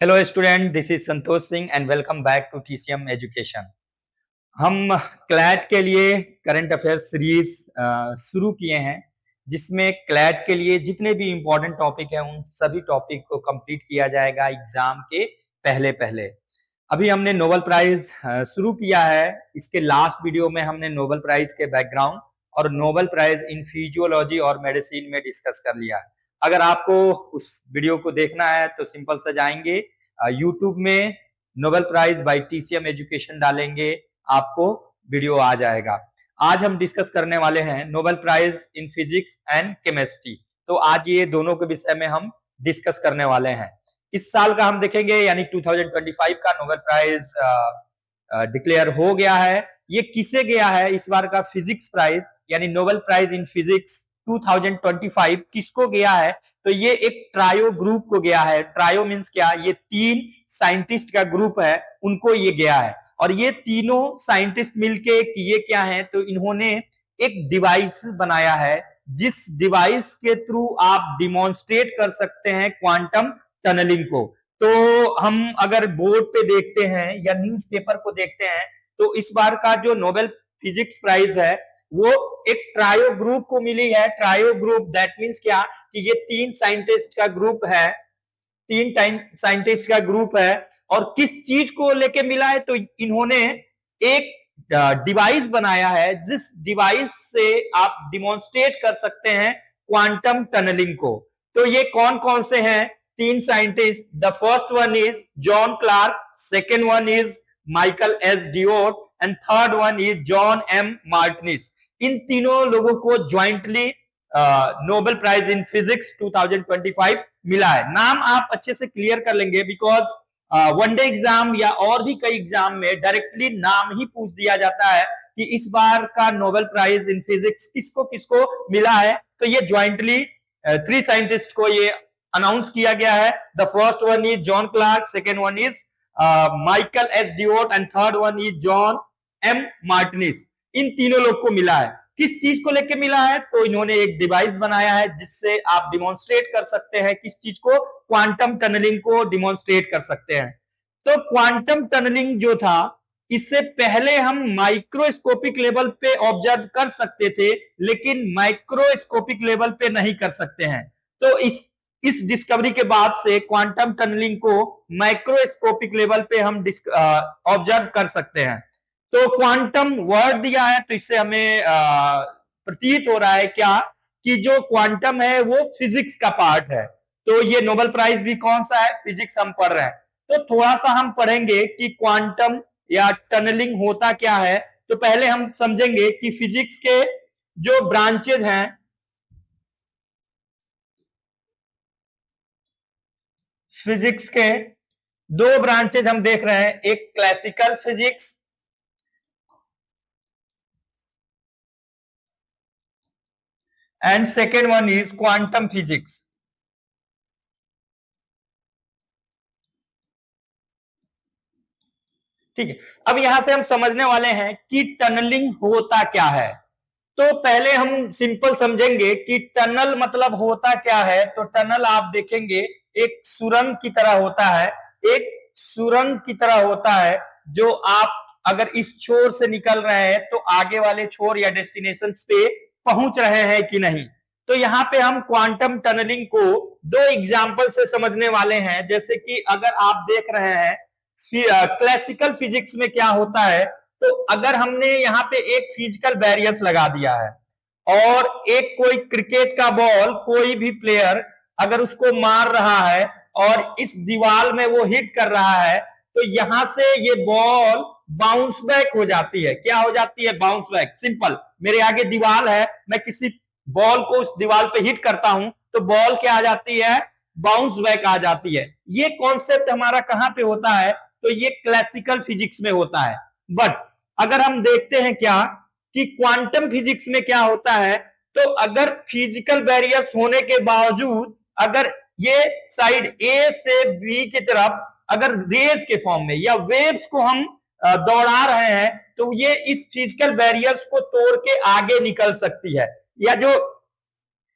Hello student, this is Santosh Singh and welcome back to TCM education. हम CLAT के लिए current affair series शुरू किए हैं, जिसमें क्लैट के लिए जितने भी इम्पोर्टेंट टॉपिक हैं उन सभी टॉपिक को कंप्लीट किया जाएगा एग्जाम के पहले पहले। अभी हमने नोबेल प्राइज शुरू किया है। इसके लास्ट वीडियो में हमने नोबेल प्राइज के बैकग्राउंड और नोबेल प्राइज इन फिजियोलॉजी और मेडिसिन में डिस्कस कर लिया है। अगर आपको उस वीडियो को देखना है तो सिंपल से जाएंगे यूट्यूब में Nobel prize by TCM education डालेंगे, आपको वीडियो आ जाएगा। आज हम डिस्कस करने वाले हैं Nobel prize in physics and chemistry. तो आज ये दोनों के विषय में हम डिस्कस करने वाले हैं। इस साल का हम देखेंगे, यानी 2025 का नोबेल प्राइज डिक्लेयर हो गया है। ये किसे गया है इस बार का फिजिक्स प्राइज, यानी नोबेल प्राइज इन फिजिक्स 2025 किसको गया है? तो ये एक ट्रायो ग्रुप को गया है। ट्रायो मीन्स क्या? ये तीन साइंटिस्ट का ग्रुप है, उनको ये गया है। और ये तीनों साइंटिस्ट मिलके किए क्या है, तो इन्होंने एक डिवाइस बनाया है, जिस डिवाइस के थ्रू आप डिमॉन्स्ट्रेट कर सकते हैं क्वांटम टनलिंग को। तो हम अगर बोर्ड पे देखते हैं या न्यूज़पेपर को देखते हैं, तो इस बार का जो नोबेल फिजिक्स प्राइज है वो एक ट्रायो ग्रुप को मिली है। ट्रायो ग्रुप दैट मीन्स क्या कि ये तीन साइंटिस्ट का ग्रुप है, तीन टाइम साइंटिस्ट का ग्रुप है। और किस चीज को लेके मिला है, तो इन्होंने एक डिवाइस बनाया है, जिस डिवाइस से आप डिमॉन्स्ट्रेट कर सकते हैं क्वांटम टनलिंग को। तो ये कौन कौन से हैं? तीन scientist. The first one is John Clarke, second one is Michael S डियोट and third one is John M Martinis. इन तीनों लोगों को jointly Nobel prize in physics 2025 मिला है। नाम आप अच्छे से क्लियर कर लेंगे, बिकॉज वनडे एग्जाम या और भी कई एग्जाम में डायरेक्टली नाम ही पूछ दिया जाता है कि इस बार का नोबेल प्राइज इन फिजिक्स किसको किसको मिला है। तो ये ज्वाइंटली थ्री साइंटिस्ट को ये अनाउंस किया गया है। The first one is John Clarke, second one is Michael S डियोट and third one is John M Martinis. इन तीनों लोग को मिला है। किस चीज को लेके मिला है? तो इन्होंने एक डिवाइस बनाया है जिससे आप डिमॉन्स्ट्रेट कर सकते हैं किस चीज को? क्वांटम टनलिंग को डिमॉन्स्ट्रेट कर सकते हैं। तो क्वांटम टनलिंग जो था, इससे पहले हम माइक्रोस्कोपिक लेवल पे ऑब्जर्व कर सकते थे, लेकिन माइक्रोस्कोपिक लेवल पे नहीं कर सकते हैं। तो इस डिस्कवरी के बाद से क्वांटम टनलिंग को माइक्रोस्कोपिक लेवल पे हम ऑब्जर्व कर सकते हैं। तो क्वांटम वर्ड दिया है, तो इससे हमें प्रतीत हो रहा है क्या कि जो क्वांटम है वो फिजिक्स का पार्ट है। तो ये नोबेल प्राइज भी कौन सा है? फिजिक्स हम पढ़ रहे हैं। तो थोड़ा सा हम पढ़ेंगे कि क्वांटम या टनलिंग होता क्या है। तो पहले हम समझेंगे कि फिजिक्स के जो ब्रांचेज हैं, फिजिक्स के दो ब्रांचेज हम देख रहे हैं, एक classical physics and second one is quantum physics. ठीक है, अब यहां से हम समझने वाले हैं कि टनलिंग होता क्या है। तो पहले हम सिंपल समझेंगे कि टनल मतलब होता क्या है। तो टनल आप देखेंगे एक सुरंग की तरह होता है, एक सुरंग की तरह होता है, जो आप अगर इस छोर से निकल रहे हैं तो आगे वाले छोर या डेस्टिनेशन पे पहुंच रहे हैं कि नहीं। तो यहाँ पे हम क्वांटम टनलिंग को दो एग्जाम्पल से समझने वाले हैं। जैसे कि अगर आप देख रहे हैं क्लासिकल फिजिक्स में क्या होता है, तो अगर हमने यहाँ पे एक फिजिकल बैरियर्स लगा दिया है और एक कोई क्रिकेट का बॉल कोई भी प्लेयर अगर उसको मार रहा है और इस दीवार में वो हिट कर रहा है, तो यहां से ये बॉल बाउंस बैक हो जाती है। क्या हो जाती है? Bounce back. सिंपल, मेरे आगे दीवार है, मैं किसी बॉल को उस दीवार पे हिट करता हूं तो बॉल क्या आ जाती है? बाउंस बैक आ जाती है। ये कॉन्सेप्ट हमारा कहां पे होता है? तो ये क्लासिकल फिजिक्स में होता है। बट अगर हम देखते हैं क्या कि क्वांटम फिजिक्स में क्या होता है, तो अगर फिजिकल बैरियर्स होने के बावजूद अगर ये साइड ए से बी की तरफ अगर रेज के फॉर्म में या वेव्स को हम दौड़ा रहे हैं, तो ये इस फिजिकल बैरियर्स को तोड़ के आगे निकल सकती है, या जो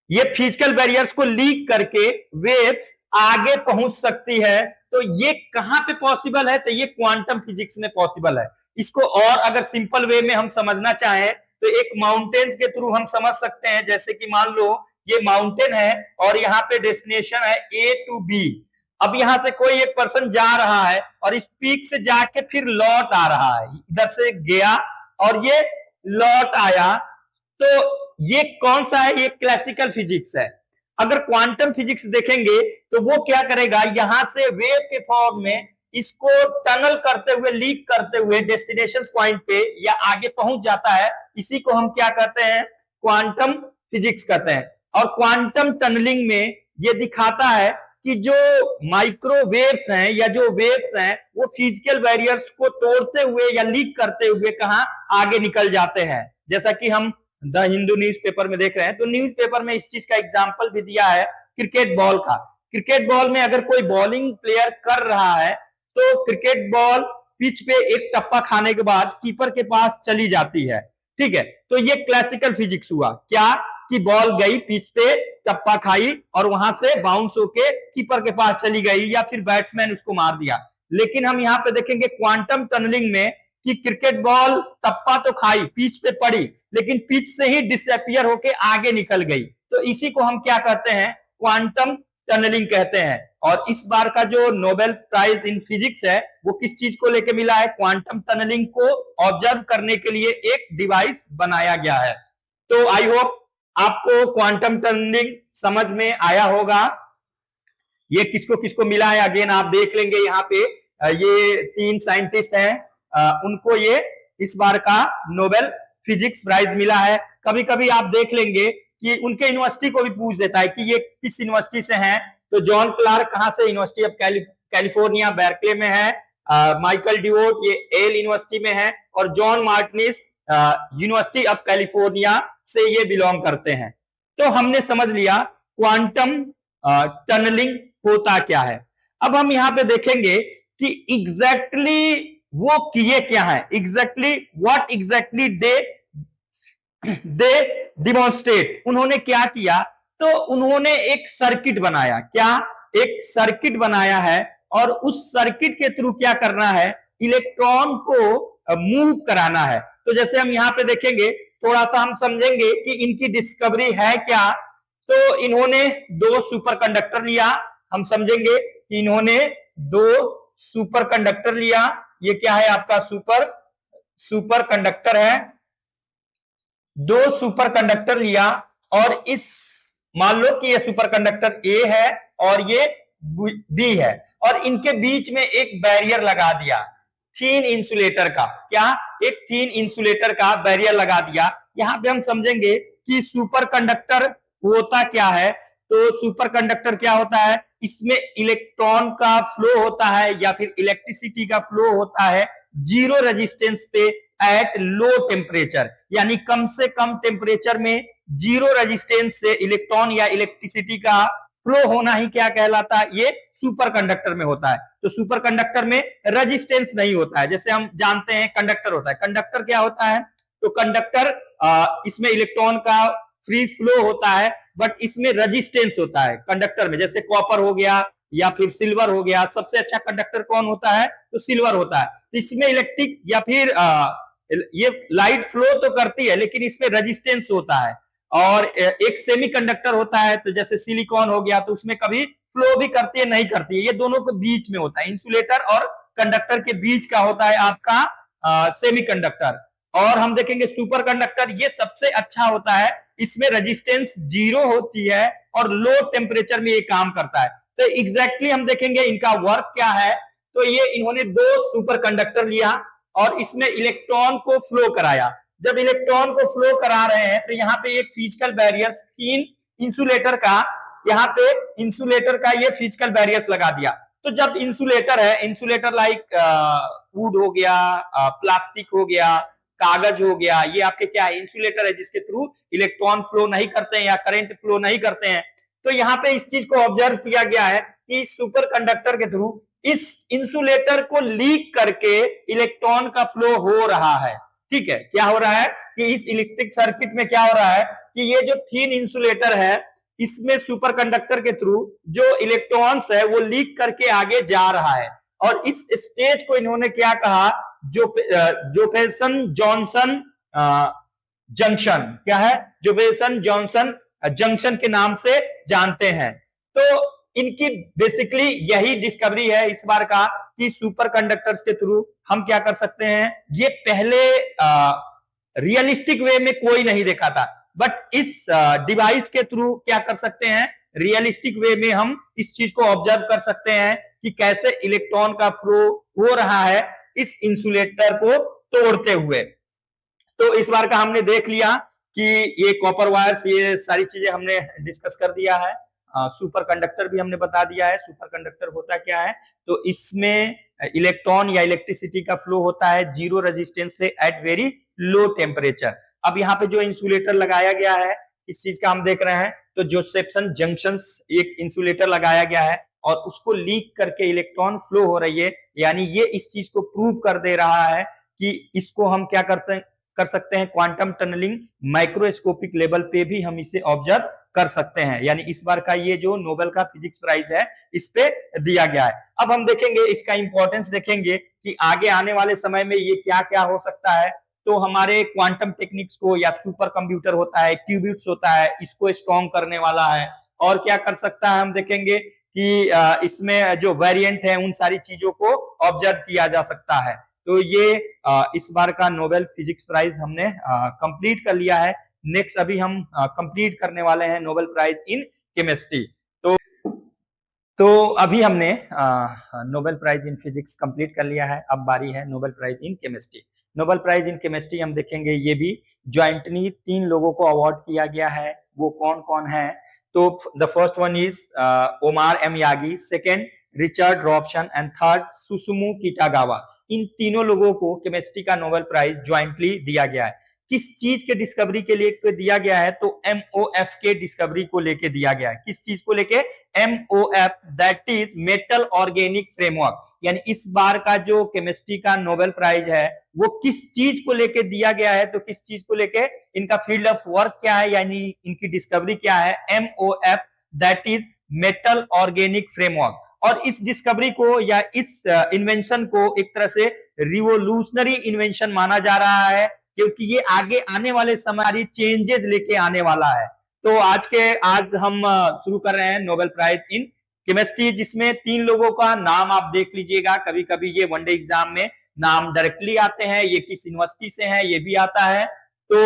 ये फिजिकल बैरियर्स को लीक करके वेव्स आगे पहुंच सकती है। तो ये कहां पे पॉसिबल है? तो ये क्वांटम फिजिक्स में पॉसिबल है। इसको और अगर सिंपल वे में हम समझना चाहें तो एक माउंटेन्स के थ्रू हम समझ सकते हैं। जैसे कि मान लो ये माउंटेन है और यहाँ पे डेस्टिनेशन है ए टू बी। अब यहां से कोई एक पर्सन जा रहा है और इस पीक से जाके फिर लौट आ रहा है, इधर से गया और ये लौट आया। तो ये कौन सा है? ये क्लासिकल फिजिक्स है। अगर क्वांटम फिजिक्स देखेंगे तो वो क्या करेगा, यहां से वेव के फॉर्म में इसको टनल करते हुए, लीक करते हुए डेस्टिनेशन पॉइंट पे या आगे पहुंच जाता है। इसी को हम क्या कहते हैं? क्वांटम फिजिक्स कहते हैं। और क्वांटम टनलिंग में ये दिखाता है कि जो माइक्रोवेव्स हैं या जो वेव्स हैं वो फिजिकल बैरियर्स को तोड़ते हुए या लीक करते हुए कहां आगे निकल जाते हैं। जैसा कि हम द हिंदू न्यूज़पेपर में देख रहे हैं, तो न्यूज़पेपर में इस चीज का एग्जांपल भी दिया है क्रिकेट बॉल का। क्रिकेट बॉल में अगर कोई बॉलिंग प्लेयर कर रहा है तो क्रिकेट बॉल पिच पे एक टप्पा खाने के बाद कीपर के पास चली जाती है, ठीक है। तो ये क्लासिकल फिजिक्स हुआ क्या कि बॉल गई पिच पे, टप्पा खाई और वहां से बाउंस होके कीपर के पास चली गई या फिर बैट्समैन उसको मार दिया। लेकिन हम यहाँ पे देखेंगे क्वांटम टनलिंग में कि क्रिकेट बॉल टप्पा तो खाई, पिच पे पड़ी, लेकिन पिच से ही डिसअपियर होके आगे निकल गई। तो इसी को हम क्या कहते हैं? क्वांटम टनलिंग कहते हैं। और इस बार का जो नोबेल प्राइज इन फिजिक्स है वो किस चीज को लेके मिला है? क्वांटम टनलिंग को ऑब्जर्व करने के लिए एक डिवाइस बनाया गया है। तो आई होप आपको क्वांटम टनलिंग समझ में आया होगा। ये किसको किसको मिला है अगेन आप देख लेंगे। यहाँ पे ये 3 साइंटिस्ट हैं, उनको ये इस बार का नोबेल फिजिक्स प्राइज मिला है। कभी कभी आप देख लेंगे कि उनके यूनिवर्सिटी को भी पूछ देता है कि ये किस यूनिवर्सिटी से हैं। तो जॉन क्लार्क कहां से? यूनिवर्सिटी ऑफ कैलिफोर्निया बेर्कले में है। माइकल डिवोट ये येल यूनिवर्सिटी में है। और John Martinis university of California से ये बिलोंग करते हैं। तो हमने समझ लिया क्वांटम टनलिंग होता क्या है। अब हम यहाँ पे देखेंगे कि एग्जैक्टली वो किए क्या है, exactly what exactly they demonstrate. उन्होंने क्या किया? तो उन्होंने एक सर्किट बनाया। क्या? एक सर्किट बनाया है और उस सर्किट के थ्रू क्या करना है? इलेक्ट्रॉन को मूव कराना है। तो जैसे हम यहाँ पे देखेंगे, थोड़ा सा हम समझेंगे कि इनकी डिस्कवरी है क्या। तो इन्होंने 2 सुपर कंडक्टर लिया। हम समझेंगे कि इन्होंने 2 सुपर कंडक्टर लिया। ये क्या है आपका? सुपर कंडक्टर है। 2 सुपर कंडक्टर लिया और इस मान लो कि ये सुपर कंडक्टर ए है और ये बी है और इनके बीच में एक बैरियर लगा दिया, थीन इंसुलेटर का। क्या? एक थीन इंसुलेटर का बैरियर लगा दिया। यहां पे हम समझेंगे कि सुपर कंडक्टर होता क्या है। तो सुपर कंडक्टर क्या होता है? इसमें इलेक्ट्रॉन का फ्लो होता है या फिर इलेक्ट्रिसिटी का फ्लो होता है जीरो रेजिस्टेंस पे एट लो टेम्परेचर, यानी कम से कम टेम्परेचर में जीरो रेजिस्टेंस से इलेक्ट्रॉन या इलेक्ट्रिसिटी का फ्लो होना ही क्या कहलाता है? ये सुपर कंडक्टर में होता है। तो सुपर कंडक्टर में रेजिस्टेंस नहीं होता है। जैसे हम जानते हैं कंडक्टर होता है। कंडक्टर क्या होता है? तो कंडक्टर इसमें इलेक्ट्रॉन का फ्री फ्लो होता है बट इसमें रेजिस्टेंस होता है कंडक्टर में। जैसे कॉपर हो गया या फिर सिल्वर हो गया। सबसे अच्छा कंडक्टर कौन होता है? तो सिल्वर होता है। तो इसमें इलेक्ट्रिक या फिर ये लाइट फ्लो तो करती है लेकिन इसमें रेजिस्टेंस होता है। और एक सेमीकंडक्टर होता है, तो जैसे सिलिकॉन हो गया, तो उसमें कभी फ्लो भी करती है नहीं करती है। ये दोनों के बीच में होता है। इंसुलेटर और कंडक्टर के बीच का होता है आपका सेमीकंडक्टर। और हम देखेंगे सुपर कंडक्टर, ये सबसे अच्छा होता है। इसमें रेजिस्टेंस जीरो होती है और लो टेम्परेचर में ये काम करता है। तो एग्जैक्टली हम देखेंगे इनका वर्क क्या है। तो ये इन्होंने 2 सुपर कंडक्टर लिया और इसमें इलेक्ट्रॉन को फ्लो कराया। जब इलेक्ट्रॉन को फ्लो करा रहे हैं तो यहाँ पे एक फिजिकल बैरियर थीन इंसुलेटर का, यहाँ पे इंसुलेटर का ये फिजिकल बैरियर्स लगा दिया। तो जब इंसुलेटर है, इंसुलेटर लाइक वुड हो गया, प्लास्टिक हो गया, कागज हो गया, ये आपके क्या है? इंसुलेटर है जिसके थ्रू इलेक्ट्रॉन फ्लो नहीं करते हैं या करंट फ्लो नहीं करते हैं। तो यहाँ पे इस चीज को ऑब्जर्व किया गया है कि इस सुपर कंडक्टर के थ्रू इस इंसुलेटर को लीक करके इलेक्ट्रॉन का फ्लो हो रहा है। ठीक है, क्या हो रहा है कि इस इलेक्ट्रिक सर्किट में क्या हो रहा है कि ये जो थीन इंसुलेटर है इसमें सुपरकंडक्टर के थ्रू जो इलेक्ट्रॉन्स है वो लीक करके आगे जा रहा है। और इस स्टेज को इन्होंने क्या कहा, जोफेसन जॉनसन जंक्शन, क्या है, जोफेसन जॉनसन जंक्शन के नाम से जानते हैं। तो इनकी बेसिकली यही डिस्कवरी है इस बार का कि सुपरकंडक्टर्स के थ्रू हम क्या कर सकते हैं। ये पहले रियलिस्टिक वे में कोई नहीं देखा था, बट इस डिवाइस के थ्रू क्या कर सकते हैं, रियलिस्टिक वे में हम इस चीज को ऑब्जर्व कर सकते हैं कि कैसे इलेक्ट्रॉन का फ्लो हो रहा है इस इंसुलेटर को तोड़ते हुए। तो इस बार का हमने देख लिया कि ये कॉपर वायर्स, ये सारी चीजें हमने डिस्कस कर दिया है। सुपर कंडक्टर भी हमने बता दिया है। सुपर कंडक्टर होता क्या है, तो इसमें इलेक्ट्रॉन या इलेक्ट्रिसिटी का फ्लो होता है जीरो रेजिस्टेंस पे एट वेरी लो टेम्परेचर। अब यहाँ पे जो इंसुलेटर लगाया गया है, इस चीज का हम देख रहे हैं, तो जोसेफ्सन जंक्शन एक इंसुलेटर लगाया गया है और उसको लीक करके इलेक्ट्रॉन फ्लो हो रही है। यानी ये इस चीज को प्रूव कर दे रहा है कि इसको हम क्या कर सकते हैं, क्वांटम टनलिंग माइक्रोस्कोपिक लेवल पे भी हम इसे ऑब्जर्व कर सकते हैं। यानी इस बार का ये जो नोबेल का फिजिक्स प्राइज है इस पे दिया गया है। अब हम देखेंगे इसका इंपॉर्टेंस, देखेंगे कि आगे आने वाले समय में ये क्या क्या हो सकता है। तो हमारे क्वांटम टेक्निक्स को, या सुपर कंप्यूटर होता है, क्यूबिट्स होता है, इसको स्ट्रॉन्ग करने वाला है। और क्या कर सकता है, हम देखेंगे कि इसमें जो वेरिएंट है उन सारी चीजों को ऑब्जर्व किया जा सकता है। तो ये इस बार का नोबेल फिजिक्स प्राइज हमने कंप्लीट कर लिया है। नेक्स्ट अभी हम कंप्लीट करने वाले हैं नोबेल प्राइज इन केमिस्ट्री। तो अभी हमने Nobel prize in physics complete कर लिया है। अब बारी है Nobel prize in chemistry. Nobel prize in chemistry हम देखेंगे, ये भी ज्वाइंटली 3 लोगों को अवार्ड किया गया है। वो कौन कौन है, तो the first one is Omar M Yaghi, second Richard Robson and third Susumu Kitagawa. इन तीनों लोगों को केमिस्ट्री का नोबेल प्राइज ज्वाइंटली दिया गया है। किस चीज के डिस्कवरी के लिए दिया गया है, तो MOF के डिस्कवरी को लेके दिया गया है। किस चीज को लेके, MOF, that is metal organic framework. यानी इस बार का जो केमिस्ट्री का नोबेल प्राइज है वो किस चीज को लेके दिया गया है, तो किस चीज को लेके, इनका फील्ड ऑफ वर्क क्या है, यानी इनकी डिस्कवरी क्या है, MOF, that is metal organic framework. और इस डिस्कवरी को या इस इन्वेंशन को एक तरह से रिवोल्यूशनरी इन्वेंशन माना जा रहा है, क्योंकि ये आगे आने वाले समय चेंजेस लेके आने वाला है। तो आज हम शुरू कर रहे हैं नोबेल प्राइज इन केमिस्ट्री, जिसमें 3 लोगों का नाम आप देख लीजिएगा। कभी कभी ये वनडे एग्जाम में नाम डायरेक्टली आते हैं, ये किस यूनिवर्सिटी से हैं ये भी आता है। तो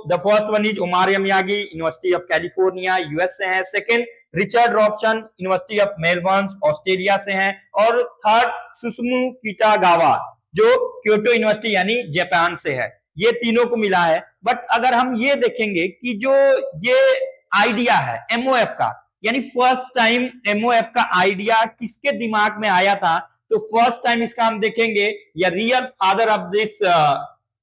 the first one is Omar यामागी, यूनिवर्सिटी ऑफ कैलिफोर्निया, यूएस से है। Second Richard Robson, university of Melbourne, Australia से हैं। और थर्ड सुसुमु किटागावा, जो क्योटो यूनिवर्सिटी यानी जापान से है। ये तीनों को मिला है। बट अगर हम ये देखेंगे कि जो ये आइडिया है MOF का, यानी फर्स्ट टाइम MOF का आइडिया किसके दिमाग में आया था, तो फर्स्ट टाइम इसका हम देखेंगे या real father of this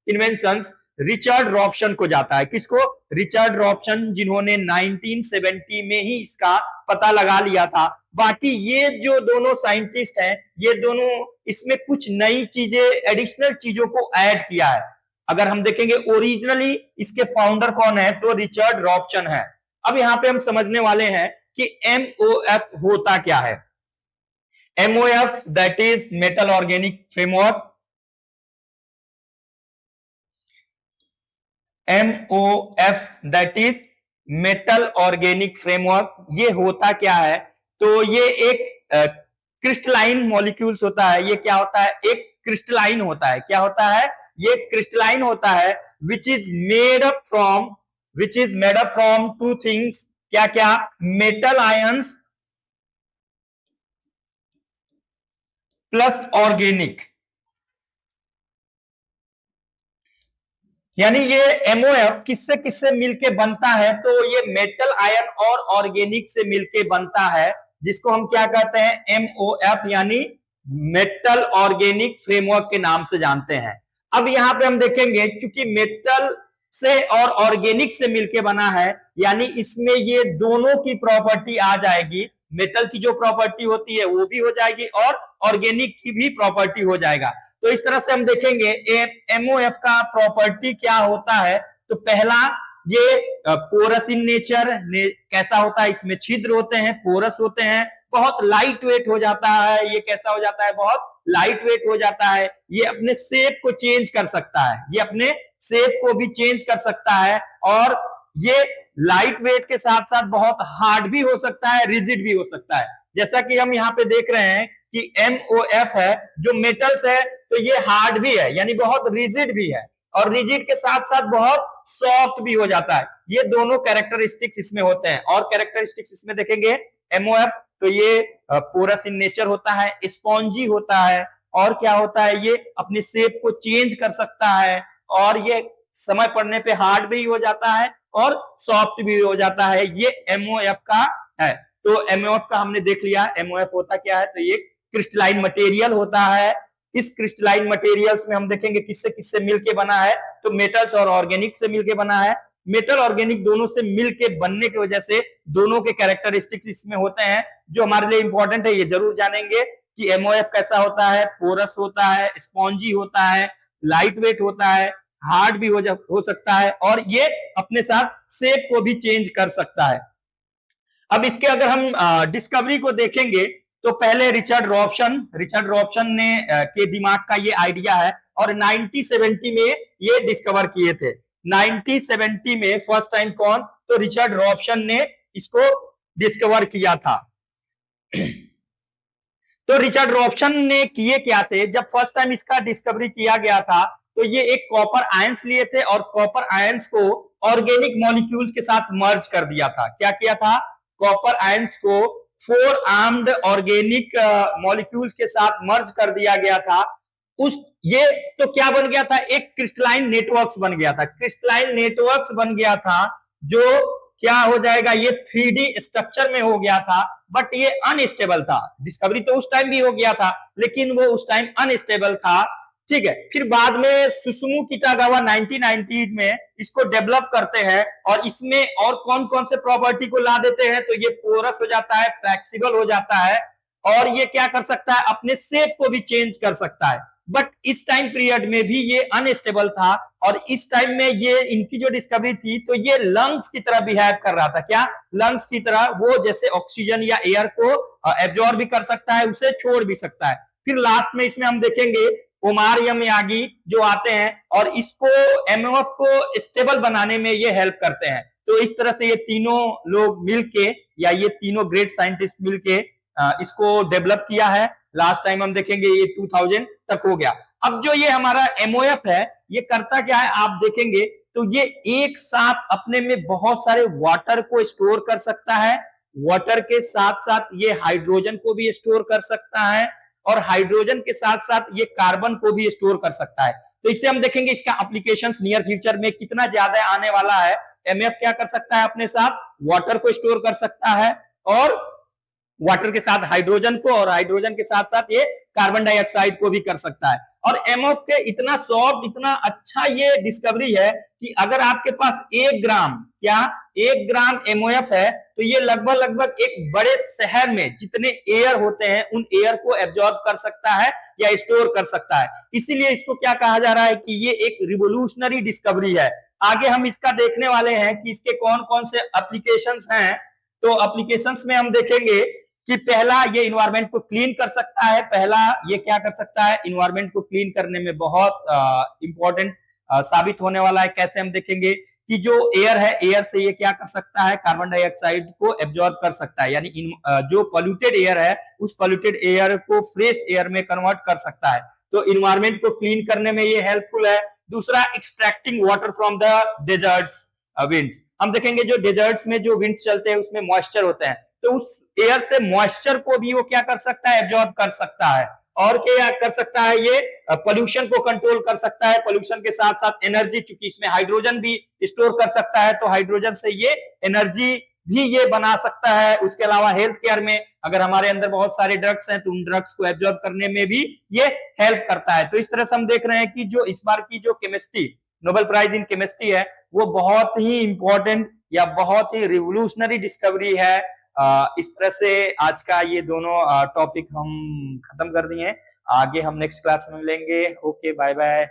invention Richard Robson को जाता है। किसको, रिचर्ड रॉबसन, जिन्होंने 1970 में ही इसका पता लगा लिया था। बाकी ये जो दोनों साइंटिस्ट हैं, ये दोनों इसमें कुछ नई चीजें, एडिशनल चीजों को ऐड किया है। अगर हम देखेंगे ओरिजिनली इसके फाउंडर कौन है, तो रिचर्ड रॉबसन है। अब यहां पे हम समझने वाले हैं कि MOF होता क्या है। MOF that is metal organic framework. MOF that is metal organic framework. ये होता क्या है, तो ये एक क्रिस्टलाइन मॉलिक्यूल्स होता है। ये क्या होता है, एक क्रिस्टलाइन होता है। क्या होता है, ये क्रिस्टलाइन होता है, which is made up from 2 things. क्या क्या, मेटल आयंस प्लस ऑर्गेनिक। यानी ये MOF किससे किससे मिलके बनता है, तो ये मेटल आयन और ऑर्गेनिक से मिलके बनता है, जिसको हम क्या कहते हैं, MOF, यानी मेटल ऑर्गेनिक फ्रेमवर्क के नाम से जानते हैं। अब यहां पे हम देखेंगे, क्योंकि मेटल से और ऑर्गेनिक से मिलके बना है, यानी इसमें ये दोनों की प्रॉपर्टी आ जाएगी। मेटल की जो प्रॉपर्टी होती है वो भी हो जाएगी और ऑर्गेनिक की भी प्रॉपर्टी हो जाएगा। तो इस तरह से हम देखेंगे MOF का प्रॉपर्टी क्या होता है। तो पहला, ये पोरस इन नेचर कैसा होता है, इसमें छिद्र होते हैं, पोरस होते हैं, बहुत लाइट वेट हो जाता है। ये कैसा हो जाता है, बहुत लाइट वेट हो जाता है। ये अपने शेप को चेंज कर सकता है, ये अपने शेप को भी चेंज कर सकता है। और ये लाइट वेट के साथ साथ बहुत हार्ड भी हो सकता है, रिजिड भी हो सकता है। जैसा कि हम यहाँ पे देख रहे हैं कि MOF है जो मेटल्स है, तो ये हार्ड भी है यानी बहुत रिजिड भी है, और रिजिड के साथ साथ बहुत सॉफ्ट भी हो जाता है। ये दोनों कैरेक्टरिस्टिक्स इसमें होते हैं। और कैरेक्टरिस्टिक्स इसमें देखेंगे MOF, तो ये पोरस इन नेचर होता है, स्पॉन्जी होता है, और क्या होता है, ये अपने शेप को चेंज कर सकता है, और ये समय पड़ने पे हार्ड भी हो जाता है और सॉफ्ट भी हो जाता है। ये MOF का है। तो MOF का हमने देख लिया। MOF होता क्या है, तो ये क्रिस्टलाइन मटेरियल होता है। इस क्रिस्टलाइन मटेरियल्स में हम देखेंगे किससे किससे मिलके बना है, तो मेटल्स और ऑर्गेनिक से मिलके बना है। मेटल ऑर्गेनिक दोनों से मिलके बनने की वजह से दोनों के कैरेक्टरिस्टिक्स इसमें होते हैं जो हमारे लिए इंपॉर्टेंट है। ये जरूर जानेंगे कि MOF कैसा होता है, पोरस होता है, स्पॉन्जी होता है, लाइट वेट होता है, हार्ड भी हो सकता है, और ये अपने साथ शेप को भी चेंज कर सकता है। अब इसके अगर हम डिस्कवरी को देखेंगे तो पहले रिचर्ड रॉबसन ने के दिमाग का ये आइडिया है, और 1970 में ये डिस्कवर किए थे। 1970 में फर्स्ट टाइम कौन, तो रिचर्ड रॉबसन ने इसको डिस्कवर किया था। तो रिचर्ड रॉबसन ने किए क्या थे, जब फर्स्ट टाइम इसका डिस्कवरी किया गया था तो ये एक कॉपर आयंस लिए थे और कॉपर आयंस को ऑर्गेनिक मॉलिक्यूल्स के साथ मर्ज कर दिया था। क्या किया था, कॉपर आयंस को 4 आर्म्ड ऑर्गेनिक मॉलिक्यूल्स के साथ मर्ज कर दिया गया था। उस ये तो क्या बन गया था, एक क्रिस्टलाइन नेटवर्क्स बन गया था। क्रिस्टलाइन नेटवर्क्स बन गया था जो क्या हो जाएगा, ये 3D स्ट्रक्चर में हो गया था, बट ये अनस्टेबल था। डिस्कवरी तो उस टाइम भी हो गया था, लेकिन वो उस टाइम अनस्टेबल था। ठीक है, फिर बाद में सुसुमु किटागावा 1990 में इसको डेवलप करते हैं, और इसमें और कौन कौन से प्रॉपर्टी को ला देते हैं, तो ये पोरस हो जाता है, फ्लेक्सिबल हो जाता है, और ये क्या कर सकता है, अपने शेप को भी चेंज कर सकता है। बट इस टाइम पीरियड में भी ये अनस्टेबल था, और इस टाइम में ये इनकी जो डिस्कवरी थी, तो ये लंग्स की तरह बिहेव कर रहा था। क्या, लंग्स की तरह, वो जैसे ऑक्सीजन या एयर को एब्जॉर्ब भी कर सकता है, उसे छोड़ भी सकता है। फिर लास्ट में इसमें हम देखेंगे ओमार यामागी जो आते हैं, और इसको MOF को स्टेबल बनाने में ये हेल्प करते हैं। तो इस तरह से ये तीनों लोग मिलके, या ये तीनों ग्रेट साइंटिस्ट मिलके इसको डेवलप किया है। लास्ट टाइम हम देखेंगे ये 2000 तक हो गया। अब जो ये हमारा MOF है, ये करता क्या है, आप देखेंगे तो ये एक साथ अपने में बहुत सारे वाटर को स्टोर कर सकता है। वाटर के साथ साथ ये हाइड्रोजन को भी स्टोर कर सकता है, और हाइड्रोजन के साथ साथ ये कार्बन को भी स्टोर कर सकता है। तो इससे हम देखेंगे इसका एप्लीकेशंस नियर फ्यूचर में कितना ज्यादा आने वाला है। MOF क्या कर सकता है, अपने साथ वाटर को स्टोर कर सकता है, और वाटर के साथ हाइड्रोजन को, और हाइड्रोजन के साथ साथ ये कार्बन डाइऑक्साइड को भी कर सकता है। और MOF के इतना सॉफ्ट, इतना अच्छा ये डिस्कवरी है कि अगर आपके पास 1 ग्राम, क्या 1 ग्राम MOF है, तो ये लगभग लगभग एक बड़े शहर में जितने एयर होते हैं उन एयर को एब्जॉर्ब कर सकता है या स्टोर कर सकता है। इसीलिए इसको क्या कहा जा रहा है कि ये एक रिवोल्यूशनरी डिस्कवरी है। आगे हम इसका देखने वाले हैं कि इसके कौन कौन से एप्लीकेशंस हैं। तो एप्लीकेशंस में हम देखेंगे कि पहला, ये इन्वायरमेंट को क्लीन कर सकता है। पहला ये क्या कर सकता है, इन्वायरमेंट को क्लीन करने में बहुत इंपॉर्टेंट साबित होने वाला है। कैसे, हम देखेंगे कि जो एयर है, एयर से ये क्या कर सकता है, कार्बन डाइऑक्साइड को एब्जॉर्ब कर सकता है, यानी जो पॉल्यूटेड एयर है उस पॉल्यूटेड एयर को फ्रेश एयर में कन्वर्ट कर सकता है। तो इन्वायरमेंट को क्लीन करने में ये हेल्पफुल है। दूसरा, extracting water from the deserts winds. हम देखेंगे जो डेजर्ट्स में जो विंड्स चलते हैं उसमें मॉइस्चर होते हैं, तो उस एयर से मॉइस्चर को भी वो क्या कर सकता है, एब्जॉर्ब कर सकता है। और क्या कर सकता है, ये पोल्यूशन को कंट्रोल कर सकता है। पोल्यूशन के साथ साथ एनर्जी, चूंकि इसमें हाइड्रोजन भी स्टोर कर सकता है, तो हाइड्रोजन से ये एनर्जी भी ये बना सकता है। उसके अलावा हेल्थ केयर में अगर हमारे अंदर बहुत सारे ड्रग्स हैं तो उन ड्रग्स को एब्जॉर्ब करने में भी ये हेल्प करता है। तो इस तरह से हम देख रहे हैं कि जो इस बार की जो chemistry, Nobel prize in chemistry है, वो बहुत ही इंपॉर्टेंट या बहुत ही रिवोल्यूशनरी डिस्कवरी है। इस तरह से आज का ये दोनों टॉपिक हम खत्म कर दिए हैं। आगे हम नेक्स्ट क्लास में मिलेंगे। Okay, bye bye.